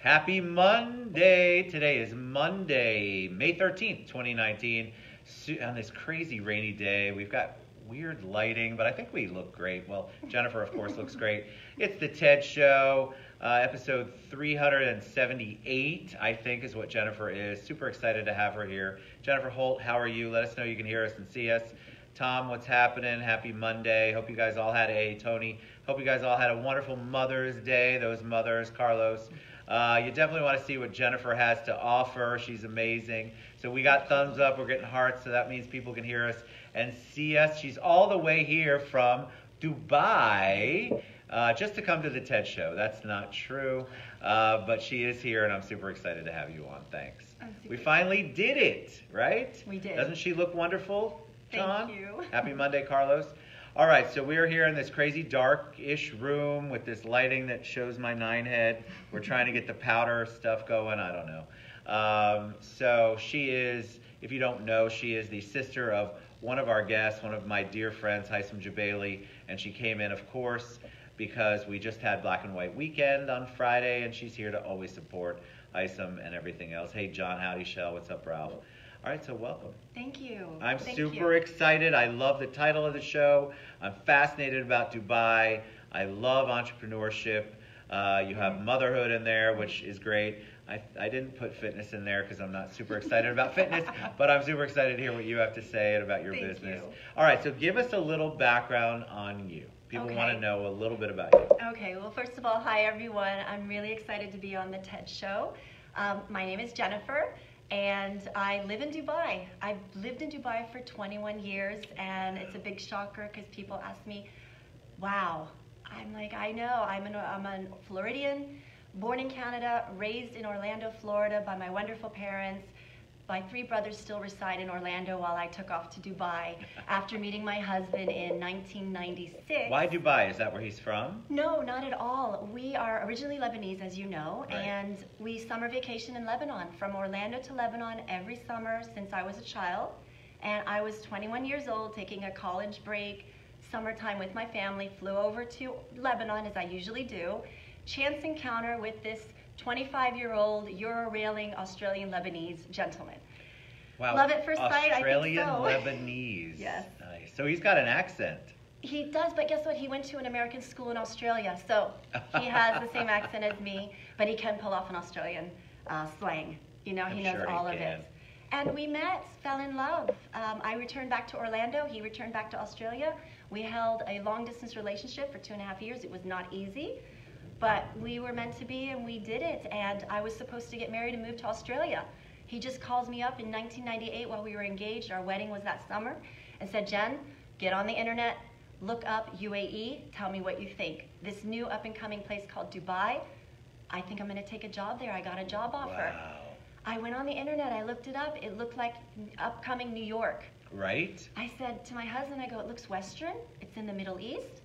Happy Monday. Today is Monday, May 13th, 2019. On this crazy rainy day, we've got weird lighting, but I think we look great. Well, Jennifer, of course, looks great. It's the TED Show, episode 378, I think is what Jennifer is. Super excited to have her here. Jennifer Holt, how are you? Let us know you can hear us and see us. Tom, what's happening? Happy Monday. Hope you guys all had Tony. Hope you guys all had a wonderful Mother's Day. Those mothers, Carlos. You definitely want to see what Jennifer has to offer. She's amazing. So we got thumbs up. We're getting hearts. So that means people can hear us and see us. She's all the way here from Dubai just to come to the TED Show. That's not true. But she is here, and I'm super excited to have you on. Thanks. We finally did it, right? We did. Doesn't she look wonderful, John? Thank you. Happy Monday, Carlos. All right, so we're here in this crazy dark-ish room with this lighting that shows my 9 head. We're trying to get the powder stuff going. I don't know. So she is, if you don't know, she is the sister of one of our guests, one of my dear friends, Jebailey, and she came in, of course, because we just had Black and White Weekend on Friday, and she's here to always support Isam and everything else. Hey, John, howdy, Shell. What's up, Ralph? All right, so welcome. Thank you. I'm super excited. I love the title of the show. I'm fascinated about Dubai. I love entrepreneurship. You have motherhood in there, which is great. I didn't put fitness in there because I'm not super excited about fitness, but I'm super excited to hear what you have to say about your business. All right, so give us a little background on you. People want to know a little bit about you. Okay, well, first of all, hi, everyone. I'm really excited to be on the TED Show. My name is Jennifer. And I live in Dubai. I've lived in Dubai for 21 years, and it's a big shocker because people ask me, wow. I'm like, I know, I'm a Floridian, born in Canada, raised in Orlando, Florida by my wonderful parents. My 3 brothers still reside in Orlando while I took off to Dubai after meeting my husband in 1996. Why Dubai? Is that where he's from? No, not at all. We are originally Lebanese, as you know, right. And we summer vacation in Lebanon, from Orlando to Lebanon every summer since I was a child. And I was 21 years old, taking a college break, summertime with my family, flew over to Lebanon, as I usually do. Chance encounter with this 25-year-old Euro-railing Australian Lebanese gentleman. Wow. Love at first sight, Australian I think so. Lebanese. Yes. Nice. So he's got an accent. He does, but guess what? He went to an American school in Australia, so he has the same accent as me, but he can pull off an Australian slang. You know, he knows sure all he of can. it. And we met, fell in love. I returned back to Orlando. He returned back to Australia. We held a long-distance relationship for 2.5 years. It was not easy. But we were meant to be, and we did it. And I was supposed to get married and move to Australia. He just calls me up in 1998 while we were engaged. Our wedding was that summer, and said, Jen, get on the internet, look up UAE, tell me what you think. This new up-and-coming place called Dubai, I think I'm going to take a job there. I got a job offer. Wow. I went on the internet. I looked it up. It looked like upcoming New York. Right? I said to my husband, I go, it looks Western. It's in the Middle East.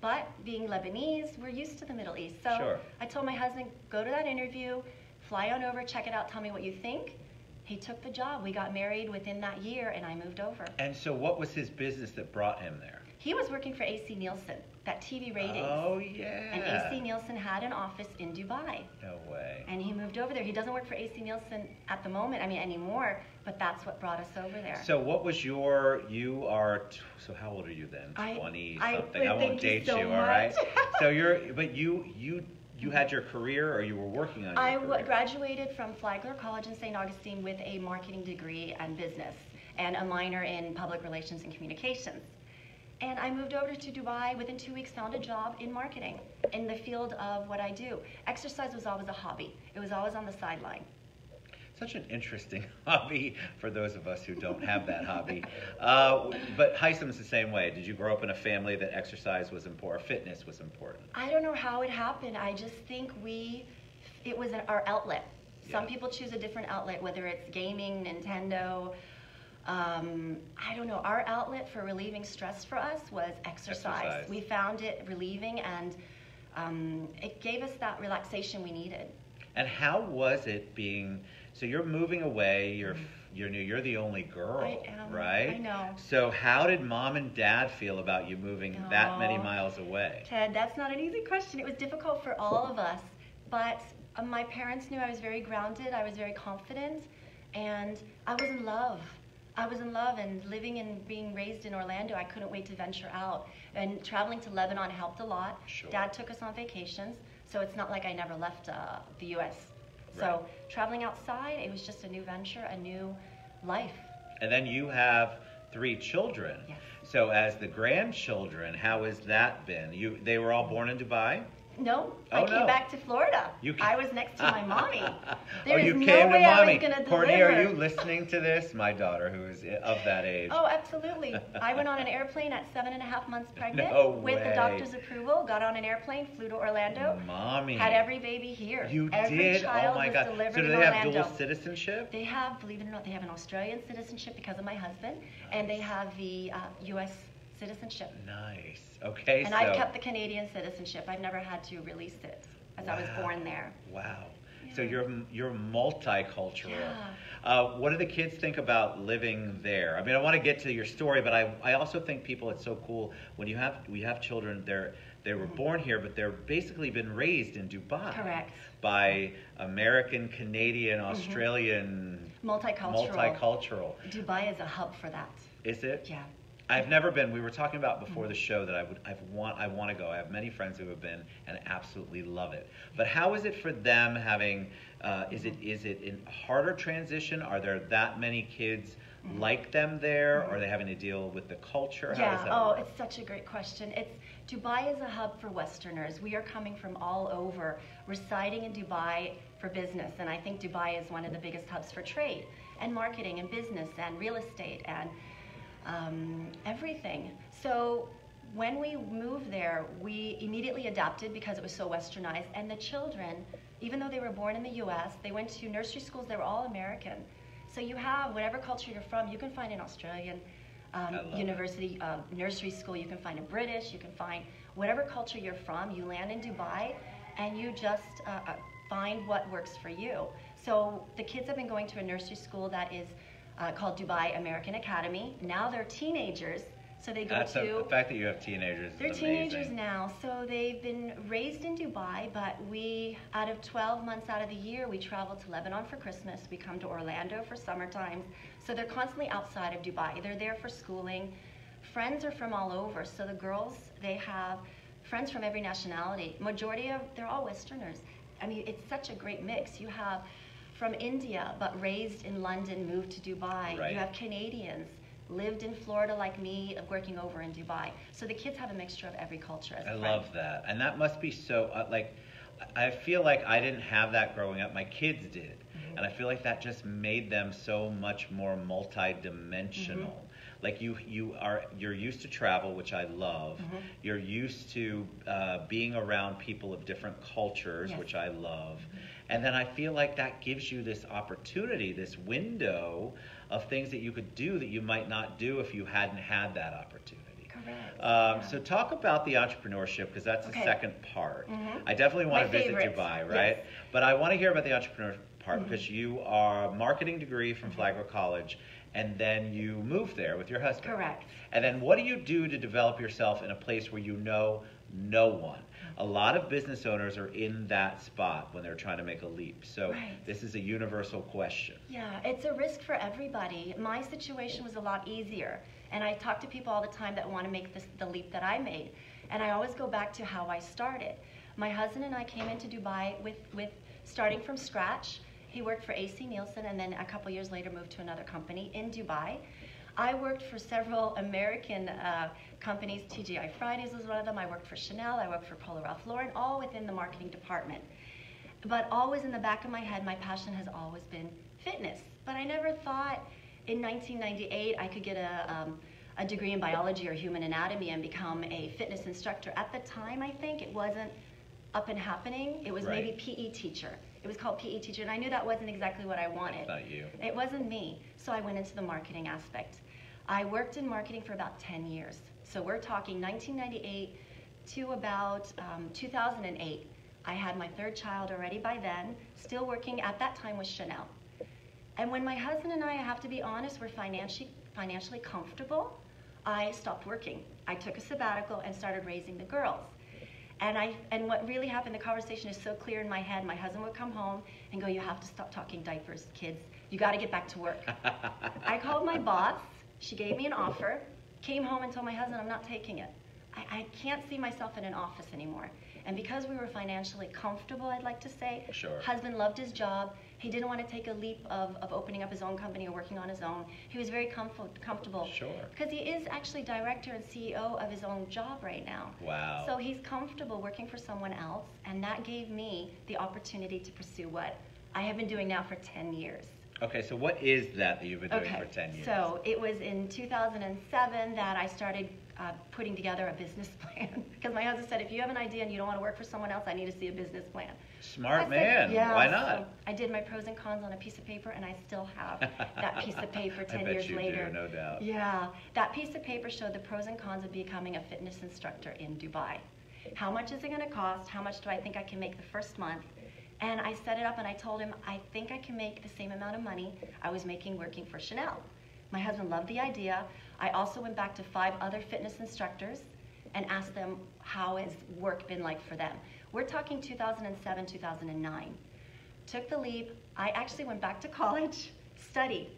But being Lebanese, we're used to the Middle East. So Sure. I told my husband, go to that interview, fly on over, check it out, tell me what you think. He took the job. We got married within that year, and I moved over. And so what was his business that brought him there? He was working for AC Nielsen, that TV ratings. Oh, yeah. And AC Nielsen had an office in Dubai. No way. And he moved over there. He doesn't work for AC Nielsen at the moment, anymore, but that's what brought us over there. So what was so how old are you then? 20-something. I won't date you, all right? So you had your career, or you were working on your career? I graduated from Flagler College in St. Augustine with a marketing degree and business and a minor in public relations and communications. And I moved over to Dubai. Within 2 weeks, found a job in marketing in the field of what I do. Exercise was always a hobby. It was always on the sideline. Such an interesting hobby for those of us who don't have that hobby. But Hisam's the same way. Did you grow up in a family that exercise was important, or fitness was important? I don't know how it happened. I just think it was our outlet. Some people choose a different outlet, whether it's gaming, Nintendo. I don't know. Our outlet for relieving stress for us was exercise. We found it relieving, and it gave us that relaxation we needed. And how was it being? So you're moving away. You're You're the only girl, I am. right? I know. So how did mom and dad feel about you moving that many miles away? Ted, that's not an easy question. It was difficult for all of us, but My parents knew I was very grounded, I was very confident, and I was in love. I was in love, and living and being raised in Orlando, I couldn't wait to venture out. And traveling to Lebanon helped a lot. Sure. Dad took us on vacations, so it's not like I never left the U.S. Right. So traveling outside, it was just a new venture, a new life. And then you have 3 children. Yes. So as the grandchildren, how has that been? They were all born in Dubai? No, Oh, I came no. back to Florida. You I was next to my mommy. Oh, you no came to way I mommy. was gonna Courtney, deliver. are you listening to this? My daughter, who is of that age. Oh, absolutely. I went on an airplane at 7.5 months pregnant No with the way. doctor's approval. Got on an airplane, flew to Orlando. Mommy. Had every baby here. You every did? Child Oh my was God. delivered So do in they have Orlando. dual citizenship? They have, believe it or not, they have an Australian citizenship because of my husband, and they have the U.S. citizenship. Nice. Okay, And so. I've kept the Canadian citizenship. I've never had to release it as I was born there. Wow. Yeah. So you're multicultural. Yeah. What do the kids think about living there? I mean, I want to get to your story, but I also think people, it's so cool when we have children. They were born here, but they're basically been raised in Dubai. Correct. By American, Canadian, Australian. Multicultural. Dubai is a hub for that. Is it? Yeah. I've never been. We were talking about before the show that I want to go. I have many friends who have been and absolutely love it. But how is it for them having? Is it a harder transition? Are there that many kids like them there? Or are they having to deal with the culture? How does that work? It's such a great question. Dubai is a hub for Westerners. We are coming from all over, residing in Dubai for business, and I think Dubai is one of the biggest hubs for trade and marketing and business and real estate and everything. So when we moved there, we immediately adapted because it was so westernized. And the children, even though they were born in the U.S., they went to nursery schools. They were all American. So you have whatever culture you're from, you can find an Australian university, nursery school. You can find a British. You can find whatever culture you're from. You land in Dubai, and you just find what works for you. So the kids have been going to a nursery school that is called Dubai American Academy. Now they're teenagers, so they go The fact that you have teenagers They're is amazing. teenagers now, so they've been raised in Dubai, but we, out of 12 months out of the year, we travel to Lebanon for Christmas. We come to Orlando for summer times. So they're constantly outside of Dubai. They're there for schooling. Friends are from all over. So the girls, they have friends from every nationality. They're all Westerners. I mean, it's such a great mix. You have from India, but raised in London, moved to Dubai. Right. You have Canadians, lived in Florida like me, working over in Dubai. So the kids have a mixture of every culture as a friend. Love that. And that must be so, I feel like I didn't have that growing up. My kids did. And I feel like that just made them so much more multi-dimensional. Like you're used to travel, which I love. You're used to being around people of different cultures, which I love. And then I feel like that gives you this opportunity, this window of things that you could do that you might not do if you hadn't had that opportunity. Correct. So talk about the entrepreneurship, because that's the second part. I definitely want to visit favorite. Dubai, right? Yes. But I want to hear about the entrepreneur part because you are a marketing degree from Flagler College, and then you moved there with your husband. Correct. And then what do you do to develop yourself in a place where you know no one? A lot of business owners are in that spot when they're trying to make a leap. So this is a universal question. Yeah, it's a risk for everybody. My situation was a lot easier. And I talk to people all the time that want to make the leap that I made. And I always go back to how I started. My husband and I came into Dubai with starting from scratch. He worked for AC Nielsen and then a couple years later moved to another company in Dubai. I worked for several American companies. TGI Fridays was one of them. I worked for Chanel. I worked for Polo Ralph Lauren, all within the marketing department. But always in the back of my head, my passion has always been fitness. But I never thought in 1998 I could get a degree in biology or human anatomy and become a fitness instructor. At the time, I think, it wasn't up and happening. It was maybe PE teacher. It was called PE teacher, and I knew that wasn't exactly what I wanted. It's not you. It wasn't me, so I went into the marketing aspect. I worked in marketing for about 10 years. So we're talking 1998 to about 2008. I had my third child already by then, still working at that time with Chanel. And when my husband and I have to be honest, were financially comfortable, I stopped working. I took a sabbatical and started raising the girls. And what really happened, the conversation is so clear in my head. My husband would come home and go, "You have to stop talking diapers, kids. You got to get back to work." I called my boss. She gave me an offer. Came home and told my husband, "I'm not taking it. I can't see myself in an office anymore." And because we were financially comfortable, I'd like to say, Sure. husband loved his job. He didn't want to take a leap of opening up his own company or working on his own. He was very comfortable. Sure. Because he is actually director and CEO of his own job right now. Wow. So he's comfortable working for someone else, and that gave me the opportunity to pursue what I have been doing now for 10 years. Okay, so what is that you've been doing for 10 years? So it was in 2007 that I started putting together a business plan. Because my husband said, "If you have an idea and you don't want to work for someone else, I need to see a business plan." Smart I said, man. "Yeah." Why not? So I did my pros and cons on a piece of paper, and I still have that piece of paper 10 I bet years you later. do, no doubt. Yeah, that piece of paper showed the pros and cons of becoming a fitness instructor in Dubai. How much is it going to cost? How much do I think I can make the first month? And I set it up and I told him, I think I can make the same amount of money I was making working for Chanel. My husband loved the idea. I also went back to 5 other fitness instructors and asked them how has work been like for them. We're talking 2007, 2009. Took the leap. I actually went back to college, studied.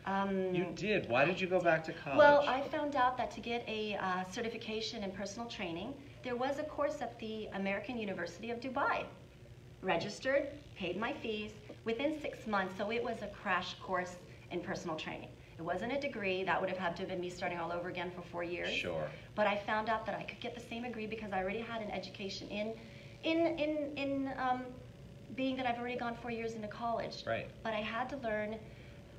You did? Why did you go back to college? Well, I found out that to get a certification in personal training, there was a course at the American University of Dubai. Registered, paid my fees within 6 months, so it was a crash course in personal training. It wasn't a degree. That would have had to have been me starting all over again for 4 years. Sure. But I found out that I could get the same degree because I already had an education in being that I've already gone 4 years into college. Right. But I had to learn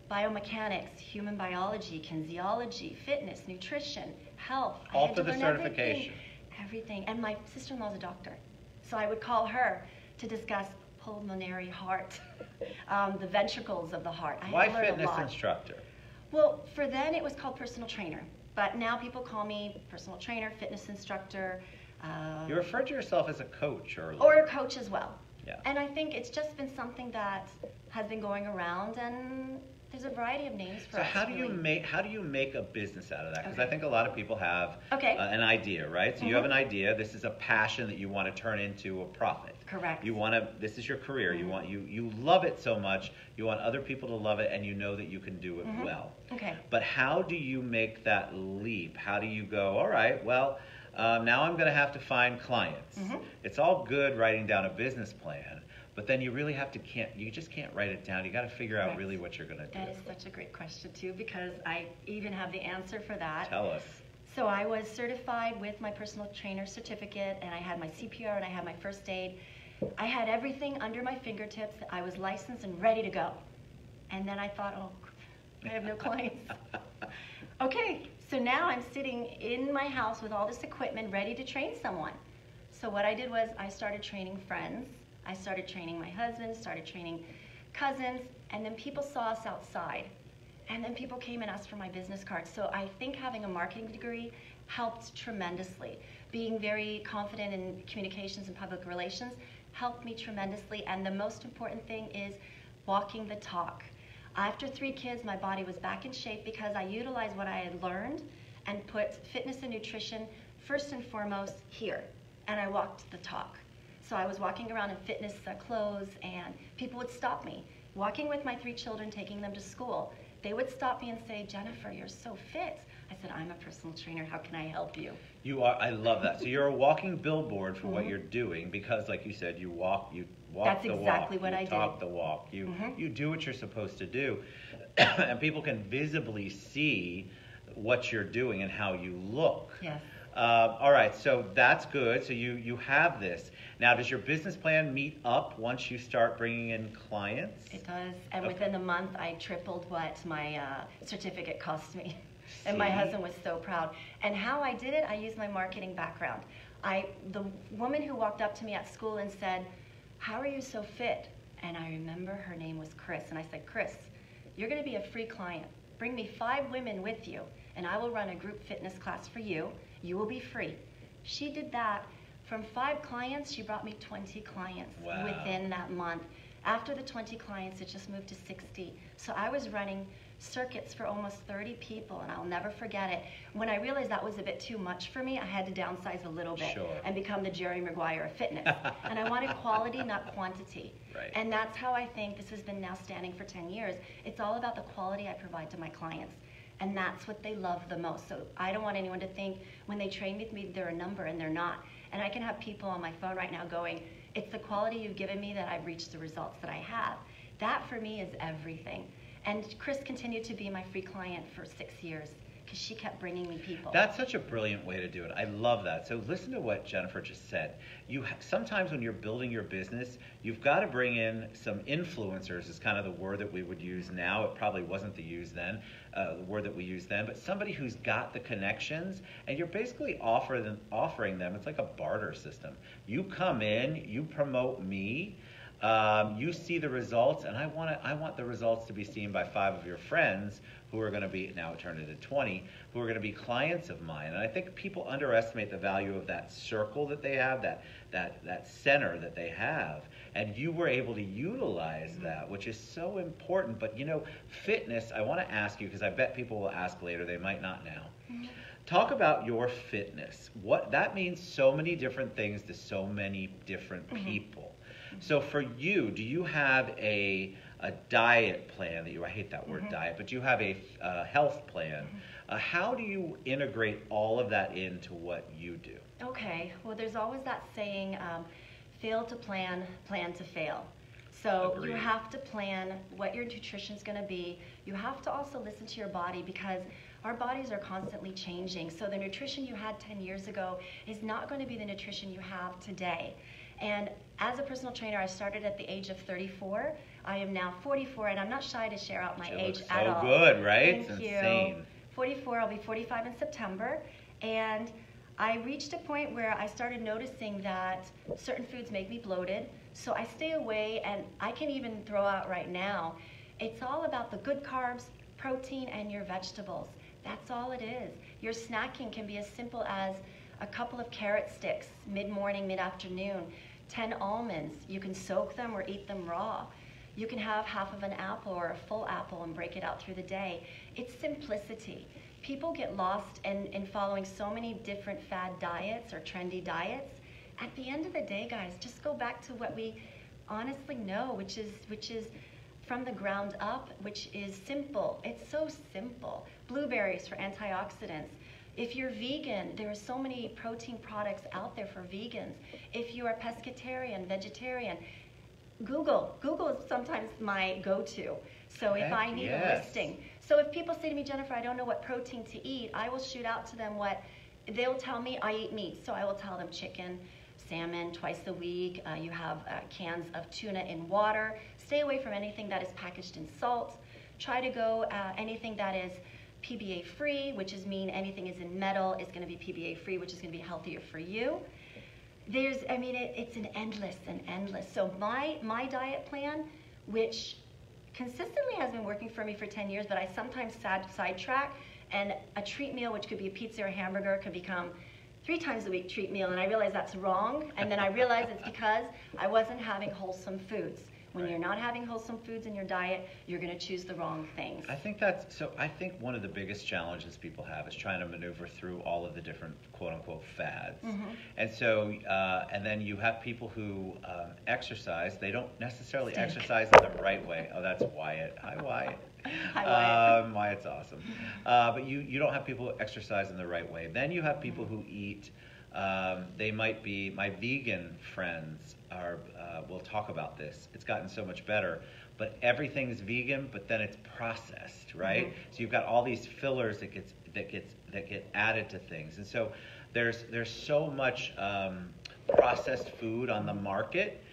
biomechanics, human biology, kinesiology, fitness, nutrition, health. All I had for to the learn certification. Everything. And my sister-in-law's a doctor. So I would call her to discuss pulmonary heart, the ventricles of the heart. I had Why to learn a fitness lot. instructor? Well, for then it was called personal trainer. But now people call me personal trainer, fitness instructor. You referred to yourself as a coach earlier. Or a coach as well. Yeah. And I think it's just been something that has been going around, and there's a variety of names for So us. how do you really. make a business out of that? Because Okay. I think a lot of people have Okay. An idea, right? So you have an idea. This is a passion that you want to turn into a profit. Correct. You want to. This is your career. You love it so much. You want other people to love it, and you know that you can do it well. Okay. But how do you make that leap? How do you go? All right. Well, now I'm going to have to find clients. It's all good writing down a business plan. But then you really you just can't write it down. You got to figure out really what you're going to do. That is such a great question too, because I even have the answer for that. Tell us. So I was certified with my personal trainer certificate, and I had my CPR, and I had my first aid. I had everything under my fingertips. I was licensed and ready to go. And then I thought, oh, I have no clients. Okay, so now I'm sitting in my house with all this equipment ready to train someone. So what I did was I started training friends. I started training my husband, started training cousins, and then people saw us outside. And then people came and asked for my business card. So I think having a marketing degree helped tremendously. Being very confident in communications and public relations helped me tremendously. And the most important thing is walking the talk. After 3 kids, my body was back in shape because I utilized what I had learned and put fitness and nutrition first and foremost here. And I walked the talk. So I was walking around in fitness clothes, and people would stop me. Walking with my 3 children, taking them to school, they would stop me and say, "Jennifer, you're so fit." I said, "I'm a personal trainer. How can I help you?" You are. I love that. So you're a walking billboard for what you're doing because, like you said, you walk That's the walk. exactly what I You did. talk the walk. You do what you're supposed to do, and people can visibly see what you're doing and how you look. Yes. All right, so that's good. So you have this. Now, does your business plan meet up once you start bringing in clients? It does. And within a month, I tripled what my certificate cost me. And my husband was so proud. And how I did it, I used my marketing background. The woman who walked up to me at school and said, "How are you so fit?" And I remember her name was Chris. And I said, "Chris, you're going to be a free client. Bring me 5 women with you, and I will run a group fitness class for you. You will be free." She did that. From 5 clients, she brought me 20 clients within that month. After the 20 clients, it just moved to 60. So I was running circuits for almost 30 people, and I'll never forget it. When I realized that was a bit too much for me, I had to downsize a little bit and become the Jerry Maguire of fitness. And I wanted quality, not quantity. Right. And that's how I think this has been now standing for 10 years. It's all about the quality I provide to my clients. And that's what they love the most. So I don't want anyone to think when they train with me, they're a number, and they're not. And I can have people on my phone right now going, it's the quality you've given me that I've reached the results that I have. That for me is everything. And Chris continued to be my free client for 6 years because she kept bringing me people. That's such a brilliant way to do it. I love that. So listen to what Jennifer just said. Sometimes when you're building your business, you've got to bring in some influencers is kind of the word that we would use now. It probably wasn't the word that we used then, but somebody who's got the connections, and you're basically offering them. It's like a barter system. You come in, you promote me, you see the results, and I want the results to be seen by 5 of your friends who are going to be, now it turned into 20, who are going to be clients of mine. And I think people underestimate the value of that circle that they have, that center that they have. And you were able to utilize that, which is so important. But fitness, I want to ask you, because I bet people will ask later, they might not now. Talk about your fitness. What that means, so many different things to so many different people. So for you, do you have a diet plan that I hate that word diet, but you have a health plan. How do you integrate all of that into what you do? Okay, well, there's always that saying, fail to plan, plan to fail. So Agreed. You have to plan what your nutrition is going to be. You have to also listen to your body because our bodies are constantly changing. So the nutrition you had 10 years ago is not going to be the nutrition you have today. And as a personal trainer, I started at the age of 34. I am now 44, and I'm not shy to share out my age at all. So good, right? Thank you. Insane. 44, I'll be 45 in September. And I reached a point where I started noticing that certain foods make me bloated. So I stay away, and I can even throw out right now, it's all about the good carbs, protein, and your vegetables. That's all it is. Your snacking can be as simple as a couple of carrot sticks, mid-morning, mid-afternoon, 10 almonds. You can soak them or eat them raw. You can have half of an apple or a full apple and break it out through the day. It's simplicity. People get lost in following so many different fad diets or trendy diets. At the end of the day, guys, just go back to what we honestly know, which is from the ground up, which is simple. It's so simple. Blueberries for antioxidants. If you're vegan, there are so many protein products out there for vegans. If you are pescatarian, vegetarian, Google is sometimes my go-to. So if I need a listing. So if people say to me, Jennifer, I don't know what protein to eat, I will shoot out to them they'll tell me I eat meat. So I will tell them chicken, salmon twice a week. You have cans of tuna in water. Stay away from anything that is packaged in salt. Try to go anything that is PBA free, which is anything is in metal is going to be PBA free, which is going to be healthier for you. It's an endless. So my diet plan, which consistently has been working for me for 10 years, but I sometimes sidetrack, and a treat meal, which could be a pizza or a hamburger, could become 3 times a week treat meal, and I realize that's wrong, and then I realize it's because I wasn't having wholesome foods. When you're not having wholesome foods in your diet, you're going to choose the wrong things. I think one of the biggest challenges people have is trying to maneuver through all of the different quote-unquote fads. And so, and then you have people who exercise. They don't necessarily exercise in the right way. Oh, that's Wyatt. Hi, Wyatt. Hi, Wyatt. Wyatt's awesome. But you don't have people who exercise in the right way. Then you have people who eat. They might be, my vegan friends will talk about this. It's gotten so much better, but everything's vegan, but then it's processed, right? So you've got all these fillers that get added to things, and so there's so much processed food on the market.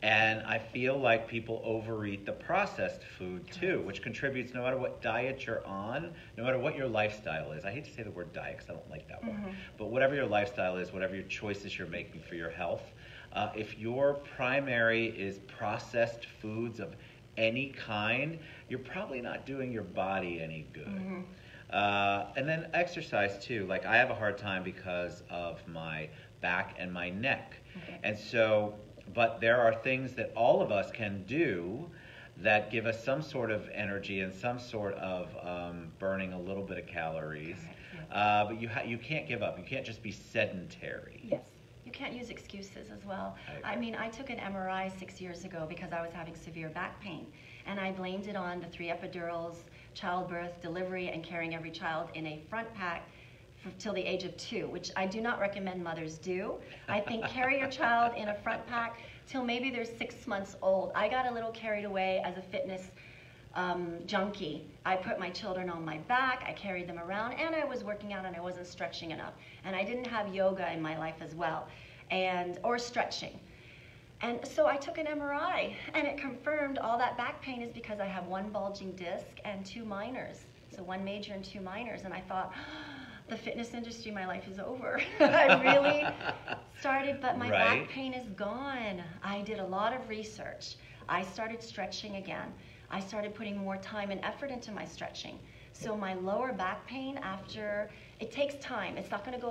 And I feel like people overeat the processed food too, which contributes no matter what diet you're on, no matter what your lifestyle is. I hate to say the word diet because I don't like that word. But whatever your lifestyle is, whatever your choices you're making for your health, if your primary is processed foods of any kind, you're probably not doing your body any good. And then exercise too. Like I have a hard time because of my back and my neck. And so, but there are things that all of us can do that give us some sort of energy and some sort of burning a little bit of calories. But you can't give up. You can't just be sedentary. Yes. You can't use excuses as well. I mean, I took an MRI 6 years ago because I was having severe back pain. And I blamed it on the 3 epidurals, childbirth, delivery, and carrying every child in a front pack till the age of 2, which I do not recommend mothers do. I think carry your child in a front pack till maybe they're 6 months old. I got a little carried away as a fitness junkie. I put my children on my back, I carried them around, and I was working out and I wasn't stretching enough. And I didn't have yoga in my life as well, or stretching. And so I took an MRI, and it confirmed all that back pain is because I have 1 bulging disc and 2 minors. So 1 major and 2 minors. And I thought, the fitness industry, my life is over. I really started, but my back pain is gone. I did a lot of research. I started stretching again. I started putting more time and effort into my stretching. So my lower back pain, after, it takes time. It's not going to go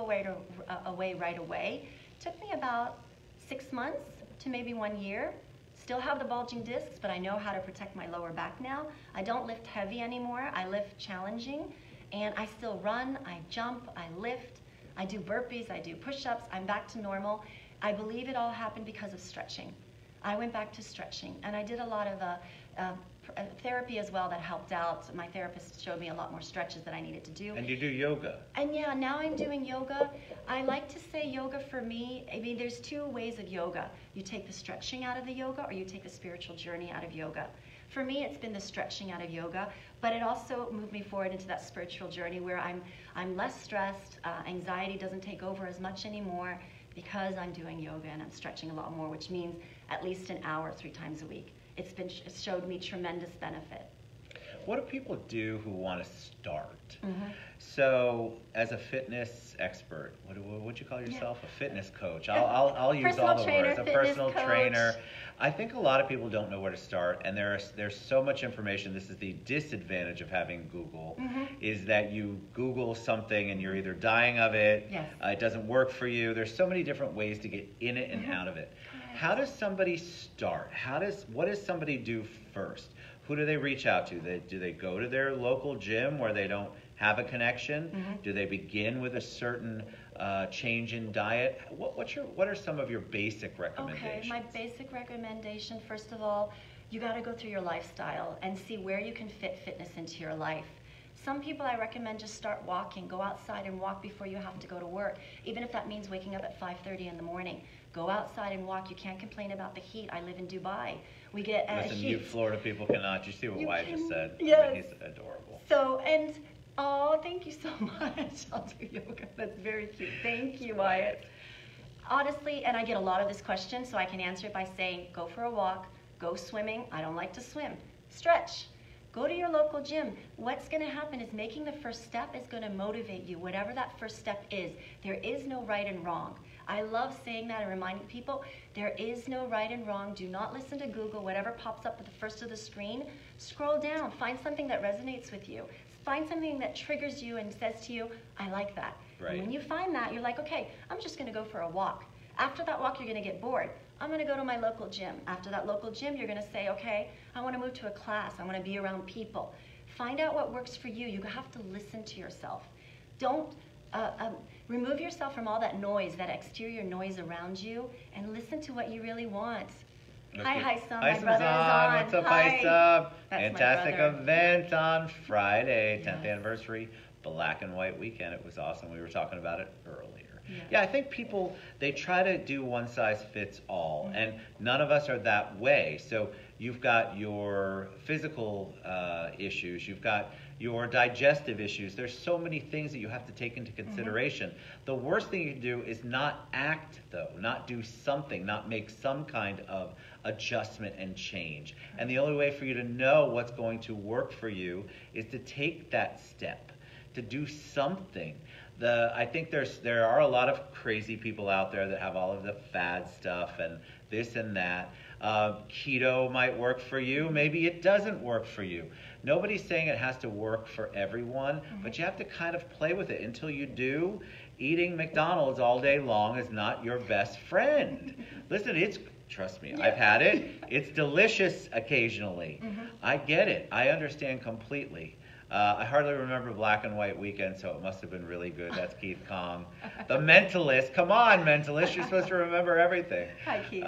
away right away. It took me about 6 months to maybe 1 year. Still have the bulging discs, but I know how to protect my lower back now. I don't lift heavy anymore. I lift challenging, and I still run, I jump, I lift, I do burpees, I do push-ups. I'm back to normal. I believe it all happened because of stretching. I went back to stretching, and I did a lot of therapy as well that helped out. My therapist showed me a lot more stretches that I needed to do. And you do yoga. And yeah, now I'm doing yoga. I like to say yoga for me, I mean, there's 2 ways of yoga. You take the stretching out of the yoga, or you take the spiritual journey out of yoga. For me, it's been the stretching out of yoga, but it also moved me forward into that spiritual journey where I'm less stressed, anxiety doesn't take over as much anymore because I'm doing yoga and I'm stretching a lot more, which means at least an hour 3 times a week. It's showed me tremendous benefit. What do people do who want to start? So, as a fitness expert, what would you call yourself? A fitness coach. I'll use all the words. A personal trainer. I think a lot of people don't know where to start, and there's so much information. This is the disadvantage of having Google, is that you Google something and you're either dying of it, it doesn't work for you. There's so many different ways to get in it and out of it. How does somebody start? What does somebody do first? Who do they reach out to? Do they go to their local gym where they don't have a connection? Do they begin with a certain change in diet? What are some of your basic recommendations? Okay, my basic recommendation, first of all, you got to go through your lifestyle and see where you can fit fitness into your life. Some people I recommend just start walking. Go outside and walk before you have to go to work, even if that means waking up at 5:30 in the morning. Go outside and walk. You can't complain about the heat. I live in Dubai. We get Listen, heat. you Florida people cannot. You see what Wyatt just said? Yes. I mean, he's adorable. So, oh, thank you so much. I'll do yoga. That's very cute. Thank you, Wyatt. Honestly, and I get a lot of this question, so I can answer it by saying, go for a walk, go swimming. I don't like to swim. Stretch. Go to your local gym. What's going to happen is making the first step is going to motivate you, whatever that first step is. There is no right and wrong. I love saying that and reminding people there is no right and wrong. Do not listen to Google. Whatever pops up at the first of the screen, scroll down. Find something that resonates with you. Find something that triggers you and says to you, I like that. Right. And when you find that, you're like, okay, I'm just going to go for a walk. After that walk, you're going to get bored. I'm going to go to my local gym. After that local gym, you're going to say, okay, I want to move to a class. I want to be around people. Find out what works for you. You have to listen to yourself. Don't remove yourself from all that noise, that exterior noise around you, and listen to what you really want. Okay. Hi, Son. My brother is on. What's up, Hi. Sub? Fantastic event on Friday, 10th anniversary, black and white weekend. It was awesome. We were talking about it earlier. Yeah, I think people, they try to do one size fits all, and none of us are that way. So you've got your physical issues, you've got your digestive issues. There's so many things that you have to take into consideration. The worst thing you can do is not act, though, not do something, not make some kind of adjustment and change. And the only way for you to know what's going to work for you is to take that step, to do something. I think there are a lot of crazy people out there that have all of the fad stuff and this and that. Keto might work for you. Maybe it doesn't work for you. Nobody's saying it has to work for everyone, but you have to kind of play with it until you do. Eating McDonald's all day long is not your best friend. Listen, Trust me, Yeah. I've had it. It's delicious occasionally. I get it. I understand completely. I hardly remember Black and White Weekend, so it must have been really good. That's Keith Kong. The Mentalist. Come on, Mentalist. You're supposed to remember everything. Hi, Keith.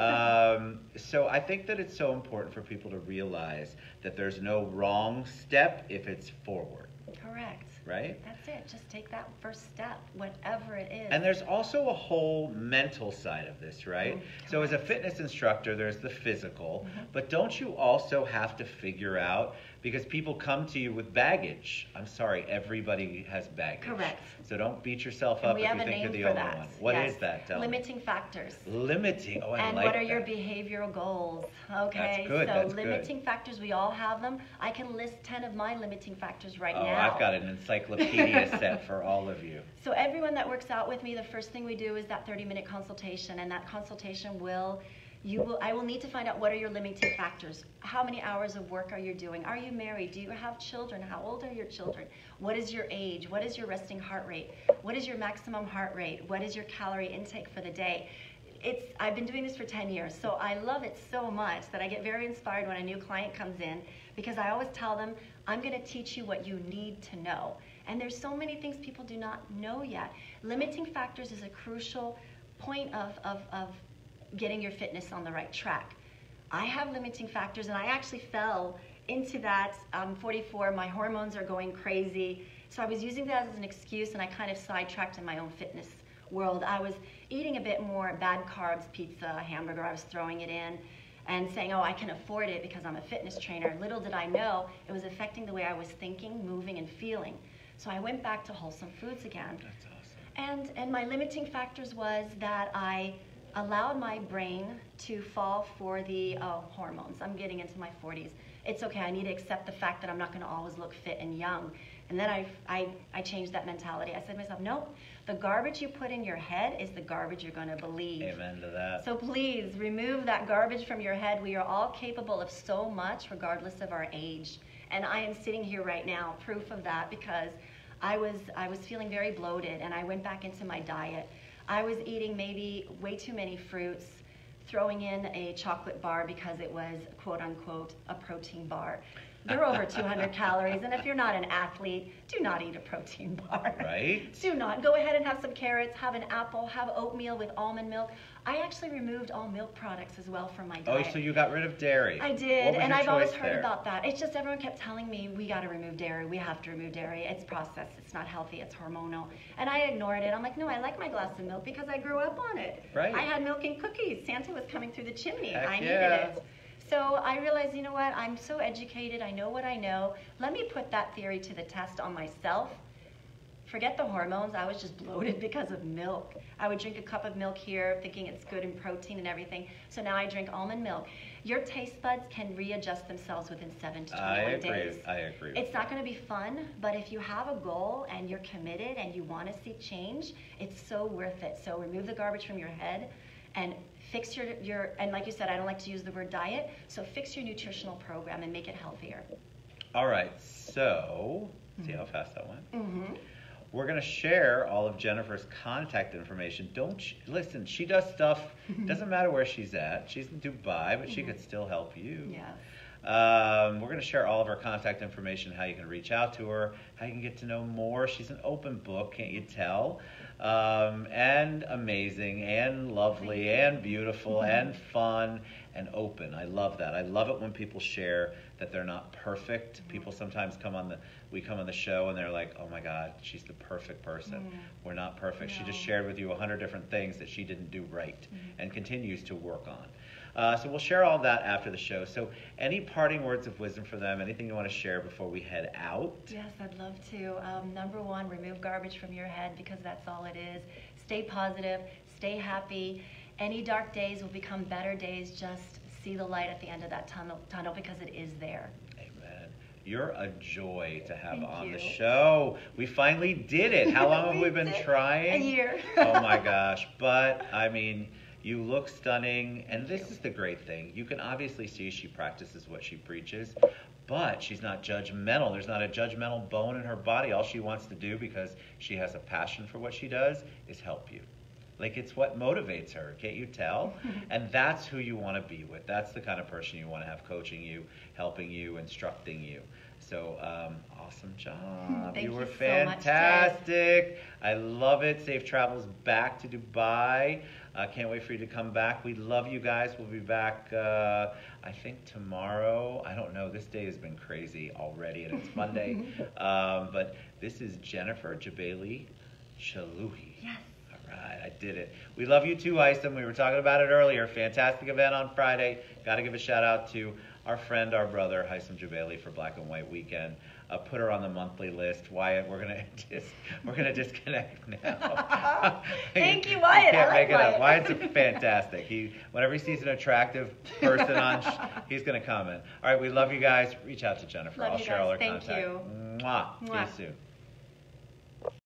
So I think that it's so important for people to realize that there's no wrong step if it's forward. Correct. Right? That's it. Just take that first step, whatever it is. And there's also a whole mental side of this, right? So as a fitness instructor, there's the physical, but don't you also have to figure out, because people come to you with baggage. I'm sorry, everybody has baggage. Correct. So don't beat yourself And up we if have you a think you're name the for only that. one. What Yes. is that? Tell me. Limiting factors. Limiting. Oh, I And like what are your that. behavioral goals? Okay. That's good, So that's good. limiting factors, we all have them. I can list 10 of my limiting factors right Oh, now. I've got an encyclopedia set for all of you. So everyone that works out with me, the first thing we do is that 30-minute consultation, and that consultation I will need to find out what are your limiting factors. How many hours of work are you doing? Are you married? Do you have children? How old are your children? What is your age? What is your resting heart rate? What is your maximum heart rate? What is your calorie intake for the day? I've been doing this for 10 years, so I love it so much that I get very inspired when a new client comes in, because I always tell them, I'm going to teach you what you need to know. And there's so many things people do not know yet. Limiting factors is a crucial point of getting your fitness on the right track. I have limiting factors, and I actually fell into that. I'm 44, my hormones are going crazy. So I was using that as an excuse, and I kind of sidetracked in my own fitness world. I was eating a bit more bad carbs, pizza, hamburger, I was throwing it in, and saying, oh, I can afford it because I'm a fitness trainer. Little did I know, it was affecting the way I was thinking, moving, and feeling. So I went back to wholesome foods again. That's awesome. And my limiting factors was that I allowed my brain to fall for the hormones. I'm getting into my 40s. It's okay, I need to accept the fact that I'm not going to always look fit and young. And then I changed that mentality. I said to myself, nope, the garbage you put in your head is the garbage you're going to believe. Amen to that. So please remove that garbage from your head. We are all capable of so much regardless of our age. And I am sitting here right now, proof of that, because I was feeling very bloated, and I went back into my diet. I was eating maybe way too many fruits, throwing in a chocolate bar because it was, quote unquote, a protein bar. They're over 200 calories, and if you're not an athlete, do not eat a protein bar. Right? Do not. Go ahead and have some carrots, have an apple, have oatmeal with almond milk. I actually removed all milk products as well from my diet. Oh, so you got rid of dairy. I did, What was and your I've always choice heard there? about that. It's just everyone kept telling me, we got to remove dairy, we have to remove dairy. It's processed, it's not healthy, it's hormonal. And I ignored it. I'm like, no, I like my glass of milk because I grew up on it. Right. I had milk and cookies. Santa was coming through the chimney. Heck I needed yeah. it. So I realized, you know what, I'm so educated, I know what I know. Let me put that theory to the test on myself. Forget the hormones, I was just bloated because of milk. I would drink a cup of milk here thinking it's good in protein and everything. So now I drink almond milk. Your taste buds can readjust themselves within 7 to 21 days. I agree. It's not going to be fun, but if you have a goal and you're committed and you want to see change, it's so worth it. So remove the garbage from your head and fix your and like you said, I don't like to use the word diet, so fix your nutritional program and make it healthier. All right, so, see how fast that went? Mm-hmm. We're going to share all of Jennifer's contact information. Listen, she does stuff, doesn't matter where she's at. She's in Dubai, but she could still help you. Yeah. We're going to share all of her contact information, how you can reach out to her, how you can get to know more. She's an open book, can't you tell? And amazing and lovely and beautiful and fun and open. I love that. I love it when people share that they're not perfect. People sometimes come on the show and they're like, oh my God, she's the perfect person. We're not perfect. She just shared with you 100 different things that she didn't do right and continues to work on. So we'll share all that after the show. So any parting words of wisdom for them, anything you want to share before we head out? Yes, I'd love to. Number one, remove garbage from your head because that's all it is. Stay positive, stay happy. Any dark days will become better days. Just see the light at the end of that tunnel because it is there. Amen. You're a joy to have Thank on the you. show. We finally did it. How long have we been trying? A year. Oh my gosh. But I mean, you look stunning, and this is the great thing. You can obviously see she practices what she preaches, but she's not judgmental. There's not a judgmental bone in her body. All she wants to do, because she has a passion for what she does, is help you. Like, it's what motivates her. Can't you tell? And that's who you want to be with. That's the kind of person you want to have coaching you, helping you, instructing you. So, awesome job. Thank you were you so much, fantastic. I love it. Safe travels back to Dubai. Can't wait for you to come back. We love you guys. We'll be back, I think, tomorrow. I don't know. This day has been crazy already, and it's Monday. But this is Jennifer Jebailey Chalouhi. Yes. All right, I did it. We love you too, Isom. We were talking about it earlier. Fantastic event on Friday. Got to give a shout out to our friend, our brother, Isom Jebailey for Black and White Weekend. Put her on the monthly list. Wyatt, we're gonna disconnect now. Thank you, Wyatt. You can't I make like it up. Wyatt. Wyatt's fantastic. Whenever he sees an attractive person on, he's gonna comment. All right, we love you guys. Reach out to Jennifer. Love I'll you share all guys. her Thank contact. you. Mwah. Mwah. See you soon.